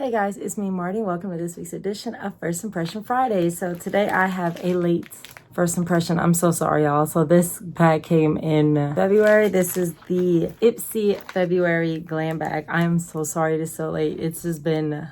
Hey guys, it's me Marty. Welcome to this week's edition of First Impression Friday. So today I have a late first impression. I'm so sorry y'all. So this bag came in February. This is the Ipsy February Glam bag. I'm so sorry it is so late. It's just been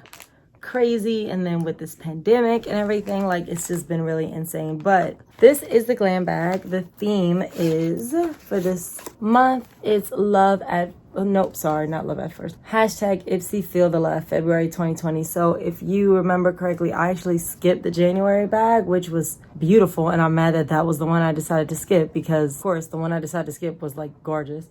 crazy, and then with this pandemic and everything, like, it's just been really insane. But this is the Glam bag. The theme is for this month, it's love at nope, sorry, not love at first. Hashtag Ipsy Feel the Love, February 2020. So if you remember correctly, I actually skipped the January bag, which was beautiful, and I'm mad that that was the one I decided to skip because, of course, the one I decided to skip was like gorgeous.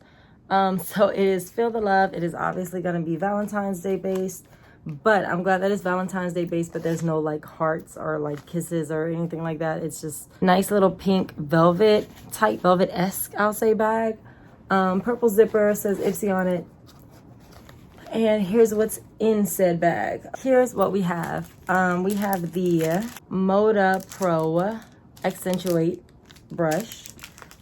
So it is Feel the Love. It is obviously going to be Valentine's Day based, but I'm glad that it's Valentine's Day based, but there's no like hearts or like kisses or anything like that. It's just nice little pink velvet, tight velvet-esque, I'll say, bag. Purple zipper, says Ipsy on it. And here's what's in said bag. Here's what we have. We have the Moda Pro Accentuate brush.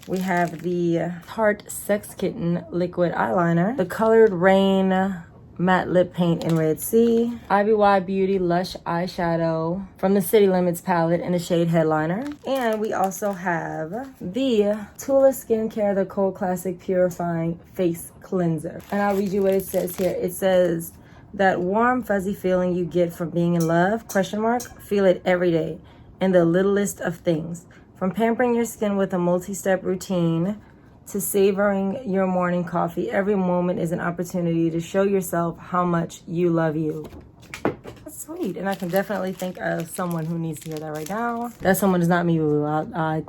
We have the Tarte Sex Kitten liquid eyeliner. The colored Raine matte lip paint in Red Sea. IBY Beauty Lush eyeshadow from the City Limits palette in the shade Headliner. And we also have the TULA Skincare, the Cold Classic Purifying Face Cleanser. And I'll read you what it says here. It says, that warm, fuzzy feeling you get from being in love, ? Feel it every day in the littlest of things. From pampering your skin with a multi-step routine to savoring your morning coffee, every moment is an opportunity to show yourself how much you love you. That's sweet, and I can definitely think of someone who needs to hear that right now. That someone is not me, boo. I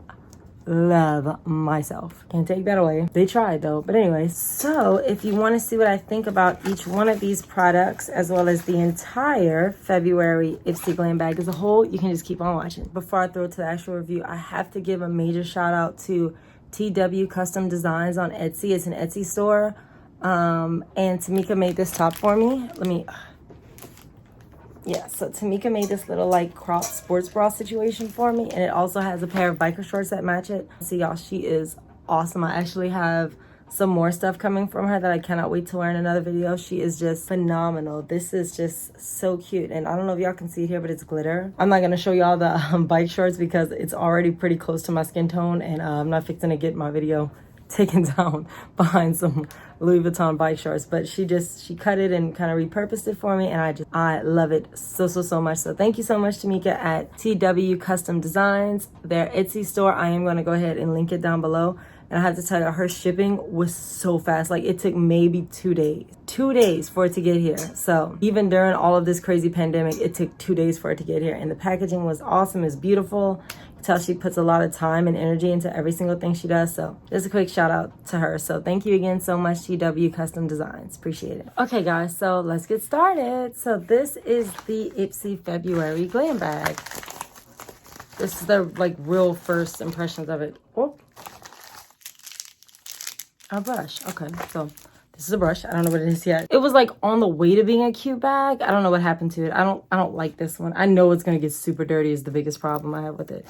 love myself. Can't take that away. They tried though. But anyway, so if you want to see what I think about each one of these products, as well as the entire February Ipsy Glam bag as a whole, you can just keep on watching. Before I throw it to the actual review, I have to give a major shout out to TW Custom Designs on Etsy. It's an Etsy store. And Tamika made this top for me. So Tamika made this little like crop sports bra situation for me. And it also has a pair of biker shorts that match it. So y'all, she is awesome. I actually have some more stuff coming from her that I cannot wait to wear in another video. She is just phenomenal. This is just so cute. And I don't know if y'all can see it here, but it's glitter. I'm not going to show y'all the bike shorts because it's already pretty close to my skin tone. And I'm not fixing to get my video taken down behind some Louis Vuitton bike shorts. But she cut it and kind of repurposed it for me. And I love it so much. So thank you so much, Tamika, at TW Custom Designs. Their Etsy store, I am going to go ahead and link it down below. And I have to tell you, her shipping was so fast. Like, it took maybe 2 days. 2 days for it to get here. So even during all of this crazy pandemic, it took 2 days for it to get here. And the packaging was awesome. It's beautiful. You can tell she puts a lot of time and energy into every single thing she does. So just a quick shout out to her. So thank you again so much, TW Custom Designs. Appreciate it. Okay, guys, so let's get started. So this is the Ipsy February Glam bag. This is the like real first impressions of it. Oh. A brush. Okay, so this is a brush. I don't know what it is yet. It was like on the way to being a cute bag. I don't know what happened to it. I don't like this one. I know it's gonna get super dirty is the biggest problem I have with it.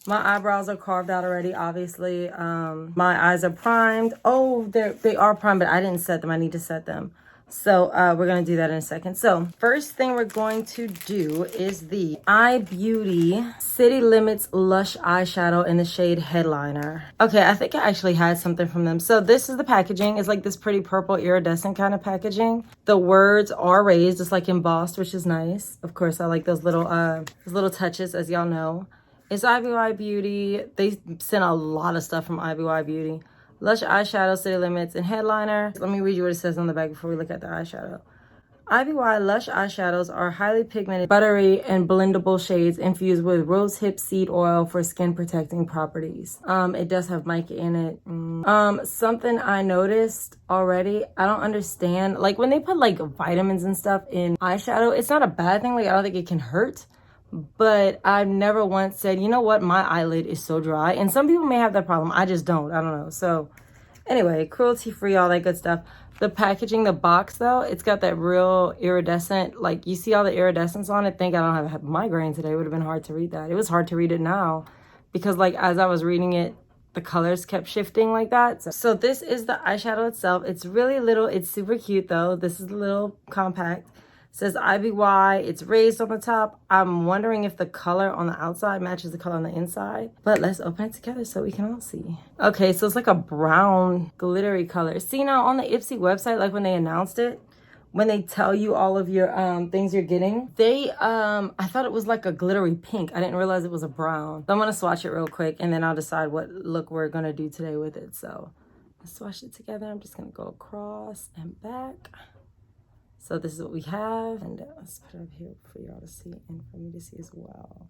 My eyebrows are carved out already, obviously. My eyes are primed. Oh, they are primed, but I didn't set them. I need to set them. So we're going to do that in a second. So first thing we're going to do is the iBeauty City Limits Lush Eyeshadow in the shade Headliner. Okay, I think I actually had something from them. So this is the packaging. It's like this pretty purple iridescent kind of packaging. The words are raised. It's like embossed, which is nice. Of course, I like those little touches, as y'all know. It's IBY Beauty. They sent a lot of stuff from IBY Beauty. Lush eyeshadow, City Limits, and Headliner. Let me read you what it says on the back before we look at the eyeshadow. IBY Lush eyeshadows are highly pigmented, buttery, and blendable shades infused with rosehip seed oil for skin protecting properties. It does have mica in it. Something I noticed already, I don't understand. Like, when they put like vitamins and stuff in eyeshadow, it's not a bad thing. Like, I don't think it can hurt. But I've never once said, you know what, my eyelid is so dry. And some people may have that problem. I just don't. I don't know. So anyway, cruelty-free, all that good stuff. The packaging, the box, though, it's got that real iridescent, like, you see all the iridescence on it. Thank God I don't have migraine today. It would have been hard to read that. It was hard to read it now because, like, as I was reading it, the colors kept shifting like that. So this is the eyeshadow itself. It's really little. It's super cute, though. This is a little compact. says IBY. It's raised on the top. I'm wondering if the color on the outside matches the color on the inside. But let's open it together so we can all see. Okay, so it's like a brown glittery color. See, now on the Ipsy website, like when they announced it, when they tell you all of your things you're getting, they I thought it was like a glittery pink. I didn't realize it was a brown. So I'm gonna swatch it real quick and then I'll decide what look we're gonna do today with it. So let's swatch it together. I'm just gonna go across and back. So this is what we have, and let's put it up here for y'all to see and for me to see as well.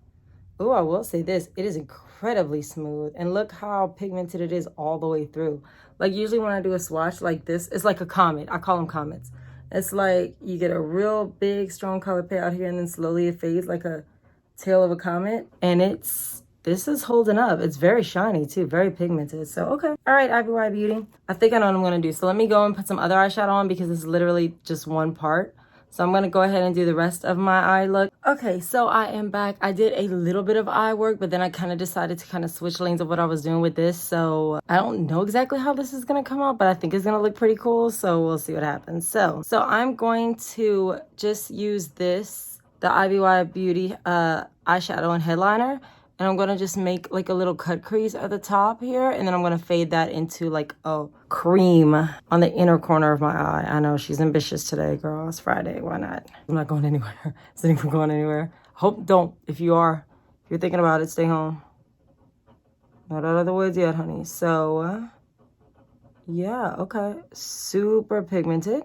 Oh, I will say this, it is incredibly smooth, and look how pigmented it is all the way through. Like usually when I do a swatch like this, it's like a comet. I call them comets. It's like you get a real big, strong color payout here, and then slowly it fades like a tail of a comet, and this is holding up. It's very shiny too, very pigmented. So, okay. All right, IBY Beauty. I think I know what I'm gonna do. So let me go and put some other eyeshadow on because it's literally just one part. So I'm gonna go ahead and do the rest of my eye look. Okay, so I am back. I did a little bit of eye work, but then I kind of decided to kind of switch lanes of what I was doing with this. So I don't know exactly how this is gonna come out, but I think it's gonna look pretty cool. So we'll see what happens. So I'm going to just use this, the IBY Beauty eyeshadow and headliner. And I'm gonna just make like a little cut crease at the top here. And then I'm gonna fade that into like a cream on the inner corner of my eye. I know she's ambitious today, girl. It's Friday, why not? I'm not going anywhere. Is anyone going anywhere? Hope don't. If you're thinking about it, stay home. Not out of the woods yet, honey. So, yeah, okay. Super pigmented.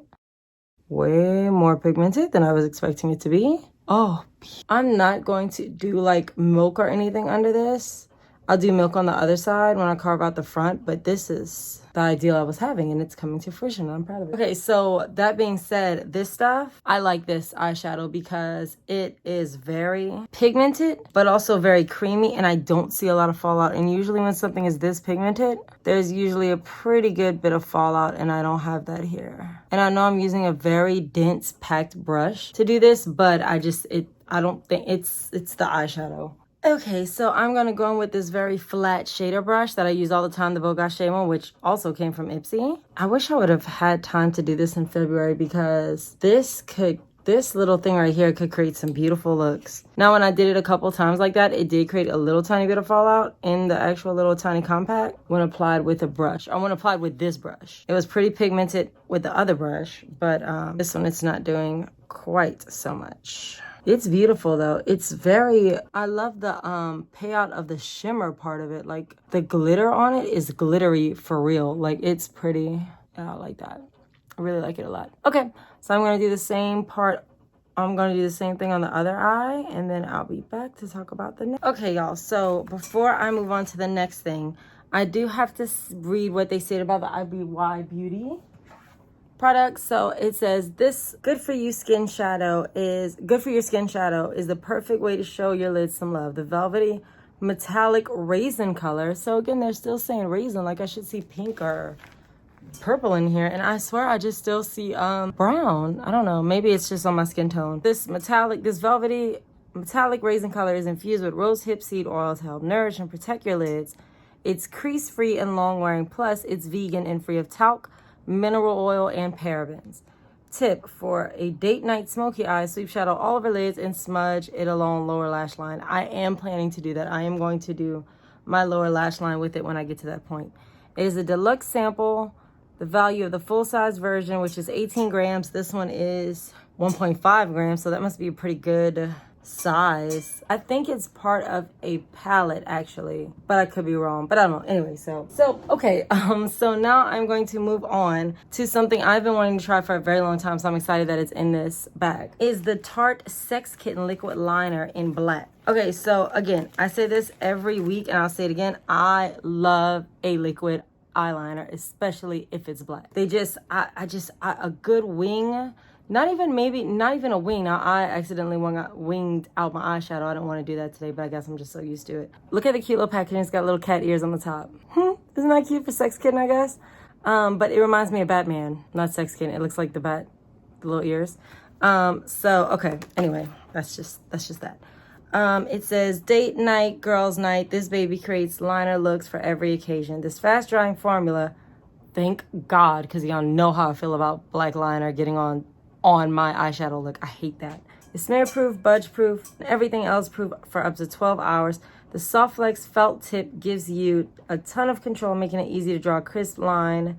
Way more pigmented than I was expecting it to be. Oh, I'm not going to do like milk or anything under this. I'll do milk on the other side when I carve out the front, but this is the ideal I was having and it's coming to fruition. I'm proud of it. Okay, so that being said, this stuff, I like this eyeshadow because it is very pigmented, but also very creamy, and I don't see a lot of fallout. And usually when something is this pigmented, there's usually a pretty good bit of fallout, and I don't have that here. And I know I'm using a very dense packed brush to do this, but I don't think it's the eyeshadow. Okay, so I'm gonna go in with this very flat shader brush that I use all the time, the Bogage one, which also came from Ipsy. I wish I would have had time to do this in February because this little thing right here could create some beautiful looks. Now, when I did it a couple times like that, it did create a little tiny bit of fallout in the actual little tiny compact when applied with a brush, or when applied with this brush. It was pretty pigmented with the other brush, but this one it's not doing quite so much. It's beautiful though. It's very, I love the payout of the shimmer part of it. Like the glitter on it is glittery for real. Like it's pretty. I like that. I really like it a lot. Okay, so I'm gonna do the same part. I'm gonna do the same thing on the other eye, and then I'll be back to talk about the next. Okay, y'all, so before I move on to the next thing, I do have to read what they said about the IBY Beauty product. So it says, this good for your skin shadow is the perfect way to show your lids some love. The velvety metallic raisin color. So again, they're still saying raisin, like I should see pink or purple in here, and I swear I just still see brown. I don't know, maybe it's just on my skin tone. This velvety metallic raisin color is infused with rose hip seed oil to help nourish and protect your lids. It's crease free and long wearing, plus it's vegan and free of talc, mineral oil, and parabens. Tip: for a date night smoky eye, sweep shadow all over lids and smudge it along lower lash line. I am planning to do that. I am going to do my lower lash line with it when I get to that point. It is a deluxe sample. The value of the full-size version, which is 18 grams. This one is 1.5 grams, so that must be a pretty good size. I think it's part of a palette actually, but I could be wrong, but I don't know. Anyway, so okay, so now I'm going to move on to something I've been wanting to try for a very long time, so I'm excited that it's in this bag. Is the Tarte Sex Kitten liquid liner in black. Okay, so again, I say this every week and I'll say it again, I love a liquid eyeliner, especially if it's black. They just a good wing. Not even a wing. Now, I accidentally winged out my eyeshadow. I don't want to do that today, but I guess I'm just so used to it. Look at the cute little packaging. It's got little cat ears on the top. Isn't that cute for Sex Kitten, I guess? But it reminds me of Batman, not Sex Kitten. It looks like the bat, the little ears. So, okay. Anyway, that's just that. It says, date night, girls night. This baby creates liner looks for every occasion. This fast-drying formula, thank God, because y'all know how I feel about black liner getting on on my eyeshadow look. I hate that. It's smear proof, budge proof, and everything else proof for up to 12 hours. The Soft Flex felt tip gives you a ton of control, making it easy to draw crisp lines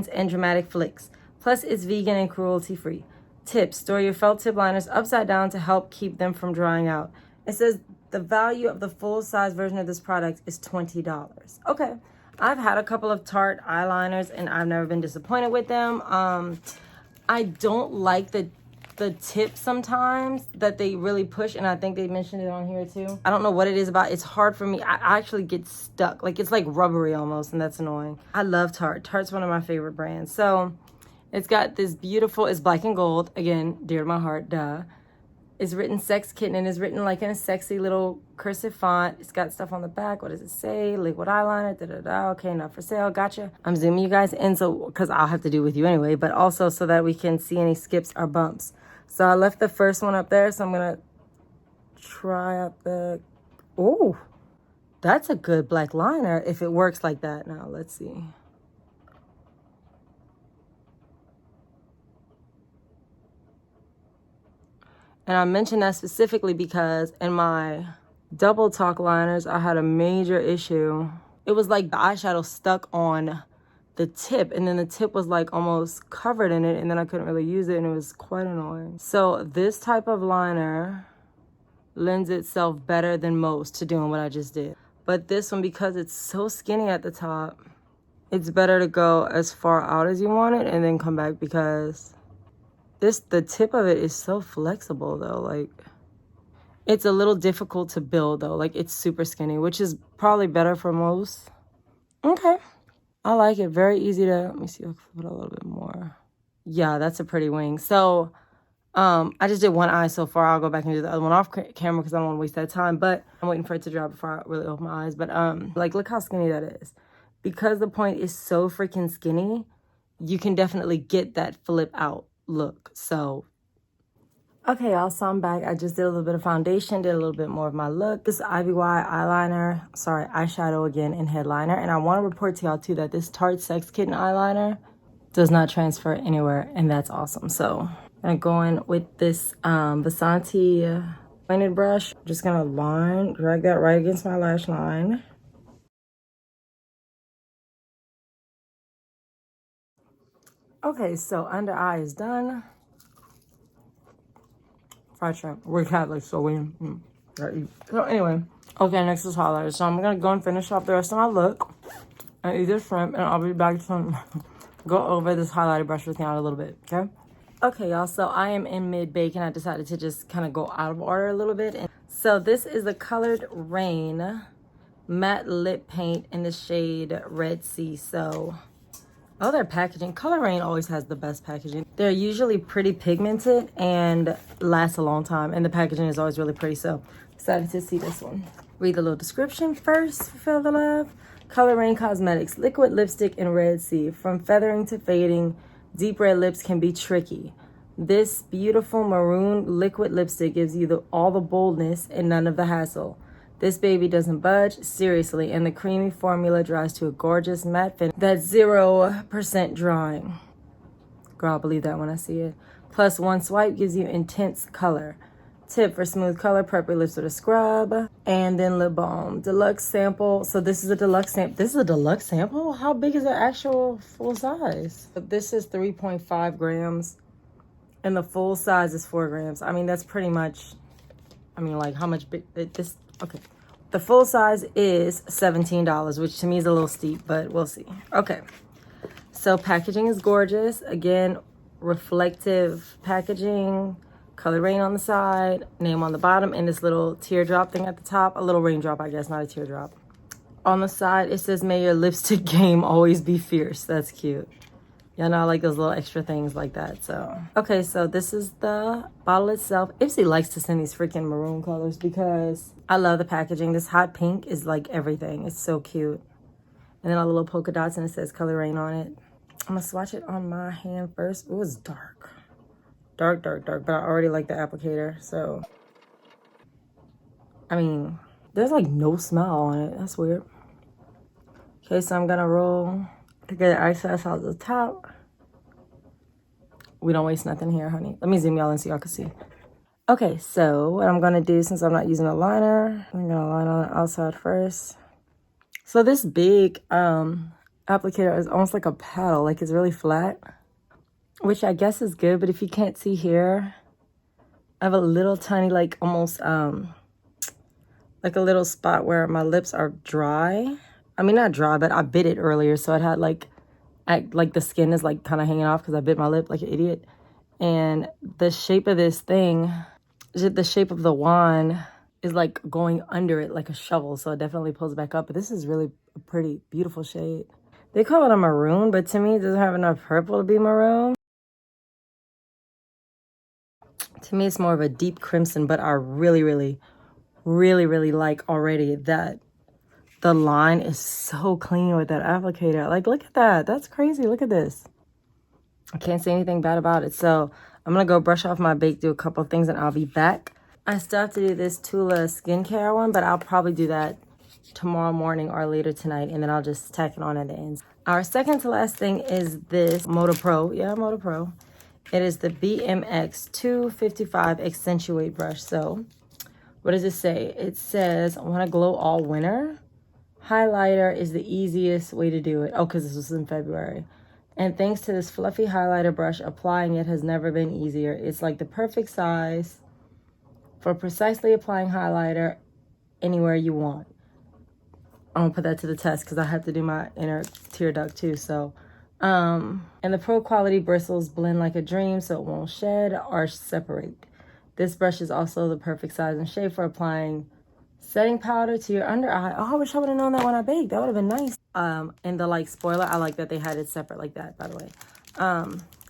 and dramatic flicks. Plus, it's vegan and cruelty-free. Tips: store your felt tip liners upside down to help keep them from drying out. It says the value of the full-size version of this product is $20. Okay, I've had a couple of Tarte eyeliners and I've never been disappointed with them. I don't like the tip sometimes that they really push, and I think they mentioned it on here too. I don't know what it is about. It's hard for me. I actually get stuck. Like, it's like rubbery almost, and that's annoying. I love Tarte. Tarte's one of my favorite brands. So it's got this beautiful, it's black and gold. Again, dear to my heart, duh. It's written Sex Kitten, and it's written like in a sexy little cursive font. It's got stuff on the back. What does it say? Liquid eyeliner, da-da-da. Okay, not for sale. Gotcha. I'm zooming you guys in, so because I'll have to do with you anyway, but also so that we can see any skips or bumps. So I left the first one up there, so I'm going to try out the... Oh, that's a good black liner if it works like that. Now, let's see. And I mentioned that specifically because in my double talk liners, I had a major issue. It was like the eyeshadow stuck on the tip, and then the tip was like almost covered in it, and then I couldn't really use it, and it was quite annoying. So this type of liner lends itself better than most to doing what I just did. But this one, because it's so skinny at the top, it's better to go as far out as you want it and then come back, because the tip of it is so flexible though. Like, it's a little difficult to build though. Like, it's super skinny, which is probably better for most. Okay. I like it. Very easy to, let me see if I can put a little bit more. Yeah, that's a pretty wing. So, I just did one eye so far. I'll go back and do the other one off camera because I don't want to waste that time. But I'm waiting for it to dry before I really open my eyes. But, like, look how skinny that is. Because the point is so freaking skinny, you can definitely get that flip out look. So, okay, y'all, so I'm back. I just did a little bit of foundation, did a little bit more of my look. This IVY eyeshadow again in headliner. And I want to report to y'all too that this Tarte Sex Kitten eyeliner does not transfer anywhere, and that's awesome. So I'm going with this Vasanti pointed brush. I'm just gonna drag that right against my lash line. Okay, so under eye is done. Fried shrimp. We're Catholic, so we gotta eat. So anyway, okay, next is highlighter. So I'm gonna go and finish off the rest of my look and eat this shrimp, and I'll be back to go over this highlighter brush with y'all a little bit, okay? Okay, y'all, so I am in mid-bake, and I decided to just kind of go out of order a little bit. And so this is the colored Raine matte lip paint in the shade Red Sea. So, oh, their packaging. Color Raine always has the best packaging. They're usually pretty pigmented and last a long time, and the packaging is always really pretty. So, excited to see this one. Read the little description first for Feel the Love. Color Raine Cosmetics, liquid lipstick in Red Sea. From feathering to fading, deep red lips can be tricky. This beautiful maroon liquid lipstick gives you all the boldness and none of the hassle. This baby doesn't budge, seriously, and the creamy formula dries to a gorgeous matte finish that's 0% drying. Girl, I'll believe that when I see it. Plus, one swipe gives you intense color. Tip for smooth color, prep your lips with a scrub. And then lip balm. Deluxe sample. So this is a deluxe sample. This is a deluxe sample? How big is the actual full size? This is 3.5 grams. And the full size is 4 grams. I mean, that's pretty much, I mean, like how much big this, okay. The full size is $17, which to me is a little steep, but we'll see. Okay. So packaging is gorgeous. Again, reflective packaging. Color Raine on the side, name on the bottom, and this little teardrop thing at the top. A little raindrop, I guess, not a teardrop. On the side, it says, may your lipstick game always be fierce. That's cute. Y'all know I like those little extra things like that, so. Okay, so this is the bottle itself. Ipsy likes to send these freaking maroon colors because I love the packaging. This hot pink is like everything. It's so cute. And then all the little polka dots, and it says Color Raine on it. I'm gonna swatch it on my hand first. Ooh, it's dark. Dark, dark, dark, but I already like the applicator, so. I mean, there's like no smell on it. That's weird. Okay, so I'm gonna roll to get the excess out the top. We don't waste nothing here, honey. Let me zoom y'all in so y'all can see. Okay, so what I'm gonna do, since I'm not using a liner, I'm gonna line on the outside first. So this big applicator is almost like a paddle, like it's really flat, which I guess is good, but if you can't see here, I have a little tiny, like almost like a little spot where my lips are dry. I mean, not dry, but I bit it earlier, so it had like the skin is like kind of hanging off because I bit my lip like an idiot. And the shape of this thing, the shape of the wand is like going under it like a shovel, so it definitely pulls back up. But this is really a pretty beautiful shade. They call it a maroon, but to me it doesn't have enough purple to be maroon. To me it's more of a deep crimson, but I really like already that the line is so clean with that applicator. Like, look at that. That's crazy. Look at this. I can't say anything bad about it. So I'm gonna go brush off my bake, do a couple of things, and I'll be back. I still have to do this TULA skincare one, but I'll probably do that tomorrow morning or later tonight, and then I'll just tack it on at the ends. Our second to last thing is this Moda Pro. Yeah, Moda Pro. It is the BMX 255 Accentuate brush. So what does it say? It says, want to glow all winter? Highlighter is the easiest way to do it. Oh, because this was in February. And thanks to this fluffy highlighter brush, applying it has never been easier. It's like the perfect size for precisely applying highlighter anywhere you want. I'm gonna put that to the test because I have to do my inner tear duct too. So, and the pro quality bristles blend like a dream, so it won't shed or separate. This brush is also the perfect size and shape for applying setting powder to your under eye. Oh, I wish I would have known that when I baked. That would have been nice. And the like spoiler, I like that they had it separate like that, by the way.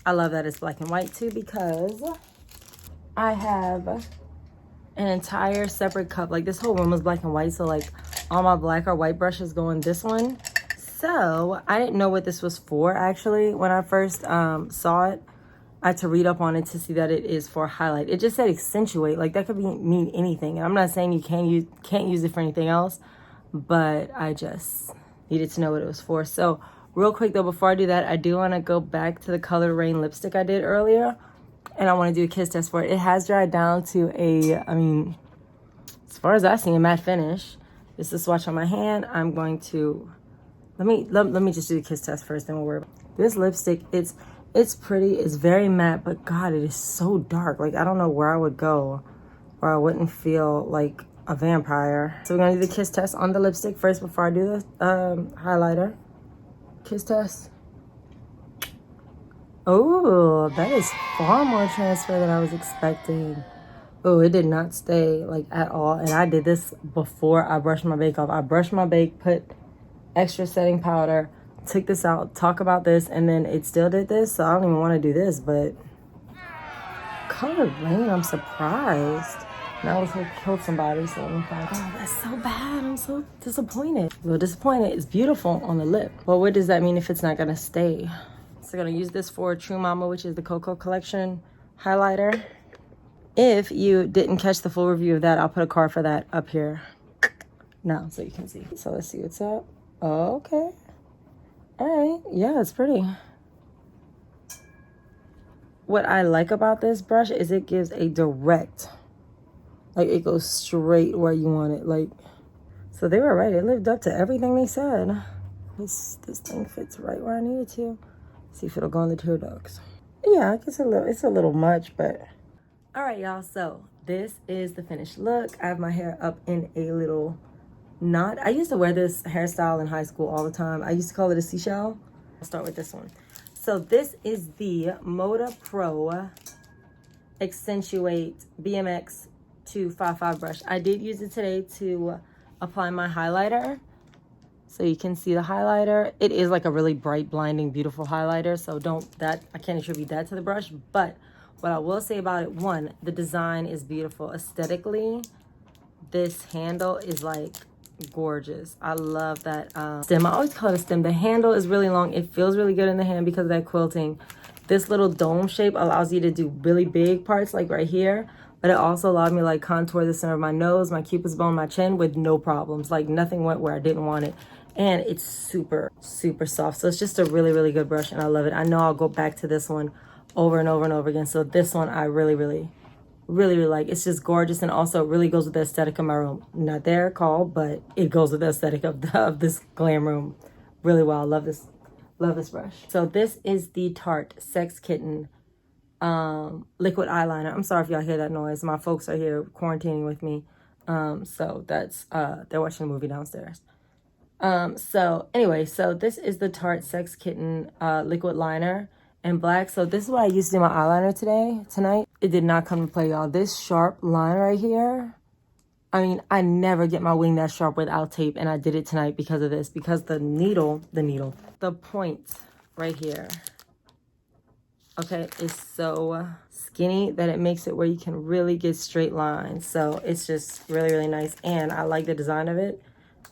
I love that it's black and white too, because I have an entire separate cup. Like this whole room is black and white, so like all my black or white brushes go in this one. So I didn't know what this was for actually when I first saw it. I had to read up on it to see that it is for highlight. It just said accentuate. Like that could mean anything. And I'm not saying you can't use it for anything else, but I just needed to know what it was for. So real quick though, before I do that, I do want to go back to the color Raine lipstick I did earlier, and I want to do a kiss test for it. It has dried down to a, I mean, as far as I see, a matte finish. This is a swatch on my hand. I'm going to let me just do the kiss test first, then we'll worry about it. This lipstick, it's pretty, it's very matte, but God, it is so dark. Like, I don't know where I would go where I wouldn't feel like a vampire. So we're gonna do the kiss test on the lipstick first before I do the highlighter. Kiss test. Oh, that is far more transfer than I was expecting. Oh, it did not stay like at all. And I did this before I brushed my bake off. I brushed my bake, put extra setting powder, took this out, talk about this, and then it still did this. So I don't even want to do this, but color Raine, I'm surprised. Now it's gonna kill somebody, so let me find. Oh, that's so bad. I'm so disappointed. A little disappointed. It's beautiful on the lip. Well, what does that mean if it's not gonna stay? So I'm gonna use this for True Mama, which is the Cocoa Collection highlighter. If you didn't catch the full review of that, I'll put a card for that up here now so you can see. So let's see what's up. Oh, okay. All right, yeah, it's pretty. What I like about this brush is it gives a direct, like it goes straight where you want it. Like, so they were right. It lived up to everything they said. This thing fits right where I need it to. See if it'll go in the tear ducts. Yeah, it's a little much, but. All right, y'all, so this is the finished look. I have my hair up in a little knot. I used to wear this hairstyle in high school all the time. I used to call it a seashell. I'll start with this one. So this is the Moda Pro Accentuate BMX 255 brush. I did use it today to apply my highlighter. So you can see the highlighter. It is like a really bright, blinding, beautiful highlighter. So I can't attribute that to the brush. But what I will say about it, one, the design is beautiful. Aesthetically, this handle is like gorgeous. I love that stem. I always call it a stem. The handle is really long. It feels really good in the hand because of that quilting. This little dome shape allows you to do really big parts like right here, but it also allowed me to like contour the center of my nose, my cupid's bone, my chin with no problems. Like nothing went where I didn't want it. And it's super, super soft. So it's just a really, really good brush and I love it. I know I'll go back to this one over and over and over again. So this one I really like. It's just gorgeous, and also it really goes with the aesthetic of my room. Not their call, but it goes with the aesthetic of this glam room really well. I love this brush. So this is the Tarte Sex Kitten liquid eyeliner. I'm sorry if y'all hear that noise. My folks are here quarantining with me. So that's they're watching a movie downstairs. So anyway, so this is the Tarte Sex Kitten liquid liner in black. So this is what I used to do my eyeliner tonight. It did not come to play, y'all. This sharp line right here, I mean, I never get my wing that sharp without tape, and I did it tonight because of this, because the point right here, okay, is so skinny that it makes it where you can really get straight lines. So it's just really nice, and I like the design of it.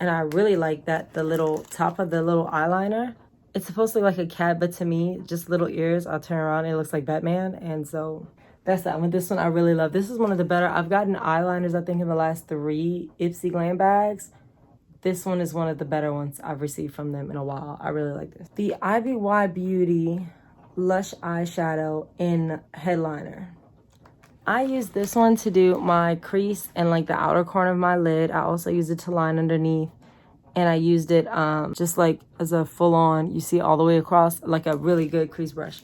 And I really like that the little top of the little eyeliner, it's supposed to look like a cat, but to me, just little ears. I'll turn around, it looks like Batman. And so that's that one. This one I really love. This is one of the better. I've gotten eyeliners, I think, in the last 3 ipsy Glambags. This one is one of the better ones I've received from them in a while. I really like this. The IBY Beauty Lush Eyeshadow in Headliner. I use this one to do my crease and like the outer corner of my lid. I also use it to line underneath. And I used it just like as a full-on, you see all the way across, like a really good crease brush.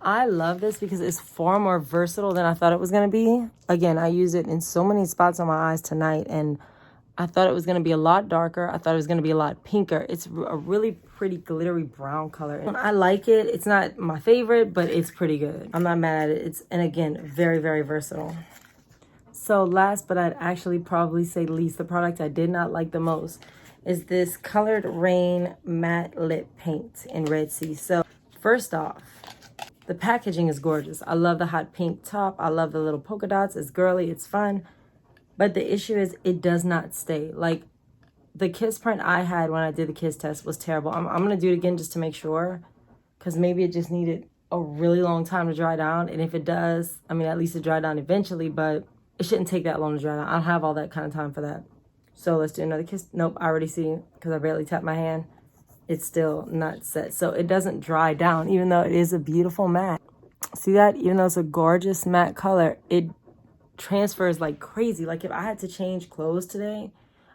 I love this because it's far more versatile than I thought it was going to be. Again, I use it in so many spots on my eyes tonight, and I thought it was going to be a lot darker. I thought it was going to be a lot pinker. It's a really pretty glittery brown color. I like it. It's not my favorite, but it's pretty good. I'm not mad at it. And again, very versatile. So last, but I'd actually probably say least, the product I did not like the most is this colored Raine matte lip paint in Red Sea. So first off, the packaging is gorgeous. I love the hot pink top. I love the little polka dots. It's girly. It's fun. But the issue is it does not stay. Like the kiss print I had when I did the kiss test was terrible. I'm going to do it again just to make sure, because maybe it just needed a really long time to dry down. And if it does, I mean, at least it dried down eventually, but it shouldn't take that long to dry down. I don't have all that kind of time for that. So let's do another kiss. Nope, I already see, because I barely tapped my hand. It's still not set. So it doesn't dry down, even though it is a beautiful matte. See that? Even though it's a gorgeous matte color, it transfers like crazy. Like if I had to change clothes today,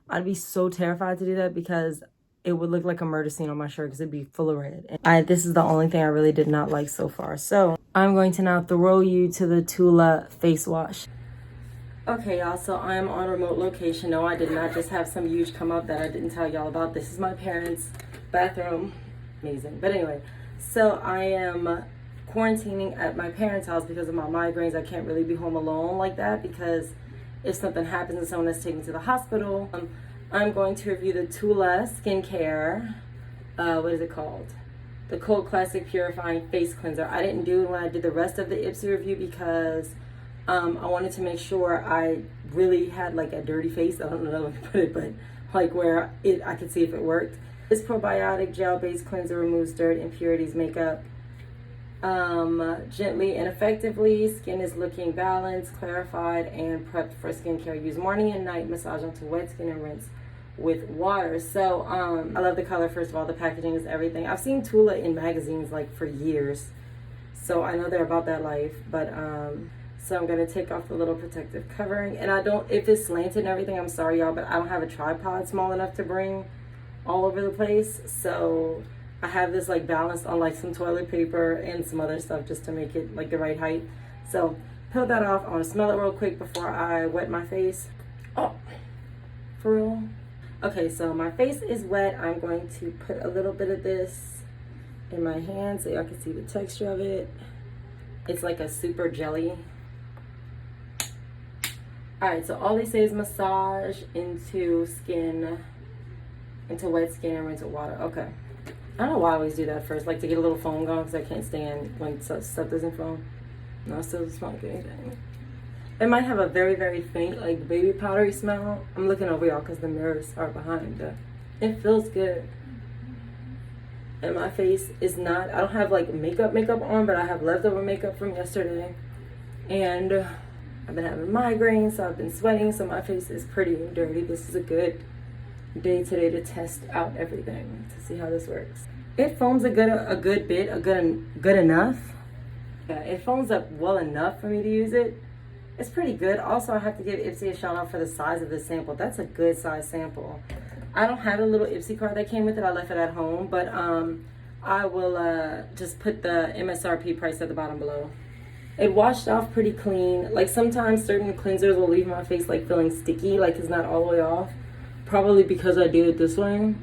I'd be so terrified to do that because it would look like a murder scene on my shirt because it'd be full of red. And this is the only thing I really did not like so far. So I'm going to now throw you to the TULA face wash. Okay, y'all, so I'm on remote location. No, I did not just have some huge come up that I didn't tell y'all about. This is my parents' bathroom. Amazing. But anyway, so I am quarantining at my parents' house because of my migraines. I can't really be home alone like that because if something happens and someone is taken to the hospital, I'm going to review the TULA skincare, what is it called? The Cold Classic Purifying Face Cleanser. I didn't do it when I did the rest of the ipsy review because I wanted to make sure I really had like a dirty face. I don't know how to put it, but like where I could see if it worked. This probiotic gel-based cleanser removes dirt, impurities, makeup, gently and effectively. Skin is looking balanced, clarified, and prepped for skincare. Use morning and night. Massage onto wet skin and rinse with water. So I love the color. First of all, the packaging is everything. I've seen TULA in magazines like for years, so I know they're about that life. But so I'm gonna take off the little protective covering, and I don't, if it's slanted and everything, I'm sorry y'all, but I don't have a tripod small enough to bring all over the place. So I have this like balanced on like some toilet paper and some other stuff just to make it like the right height. So peel that off. I want to smell it real quick before I wet my face. Oh, for real? Okay, so my face is wet. I'm going to put a little bit of this in my hand so y'all can see the texture of it. It's like a super jelly. All right, so all they say is massage into skin, into wet skin and rinse with water. Okay. I don't know why I always do that first, like to get a little foam going, because I can't stand when stuff doesn't foam. No, it still doesn't smell like anything. It might have a very faint, like baby powdery smell. I'm looking over y'all because the mirrors are behind. It feels good. And my face is not, I don't have like makeup on, but I have leftover makeup from yesterday. And I've been having migraines, so I've been sweating, so my face is pretty and dirty. This is a good day today to test out everything to see how this works. It foams a good enough. Yeah, it foams up well enough for me to use it. It's pretty good. Also, I have to give Ipsy a shout out for the size of this sample. That's a good size sample. I don't have a little Ipsy card that came with it. I left it at home, but I will just put the MSRP price at the bottom below. It washed off pretty clean. Like sometimes certain cleansers will leave my face like feeling sticky, like it's not all the way off. Probably because I do it this way.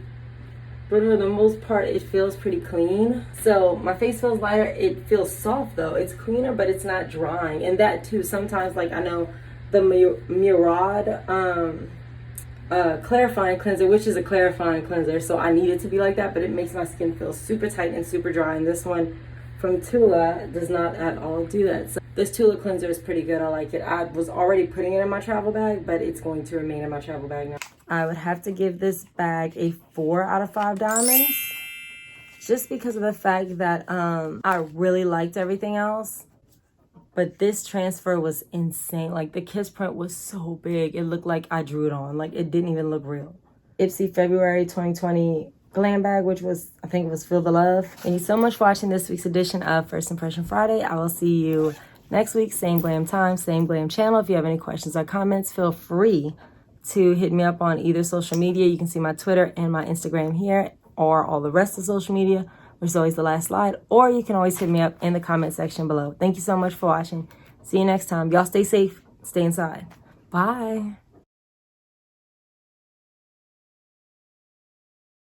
But for the most part, it feels pretty clean. So my face feels lighter. It feels soft though. It's cleaner, but it's not drying. And that too, sometimes like I know the Murad clarifying cleanser, which is a clarifying cleanser. So I need it to be like that, but it makes my skin feel super tight and super dry. And this one from TULA does not at all do that. So this TULA cleanser is pretty good. I like it. I was already putting it in my travel bag, but it's going to remain in my travel bag now. I would have to give this bag a 4 out of 5 diamonds, just because of the fact that I really liked everything else, but this transfer was insane. Like the kiss print was so big, it looked like I drew it on. Like it didn't even look real. Ipsy February 2020 Glam bag, which was, I think it was Feel the Love. Thank you so much for watching this week's edition of First Impression Friday. I will see you next week, same glam time, same glam channel. If you have any questions or comments, feel free to hit me up on either social media. You can see my Twitter and my Instagram here, or all the rest of social media, which is always the last slide, or you can always hit me up in the comment section below. Thank you so much for watching. See you next time. Y'all stay safe, stay inside. Bye.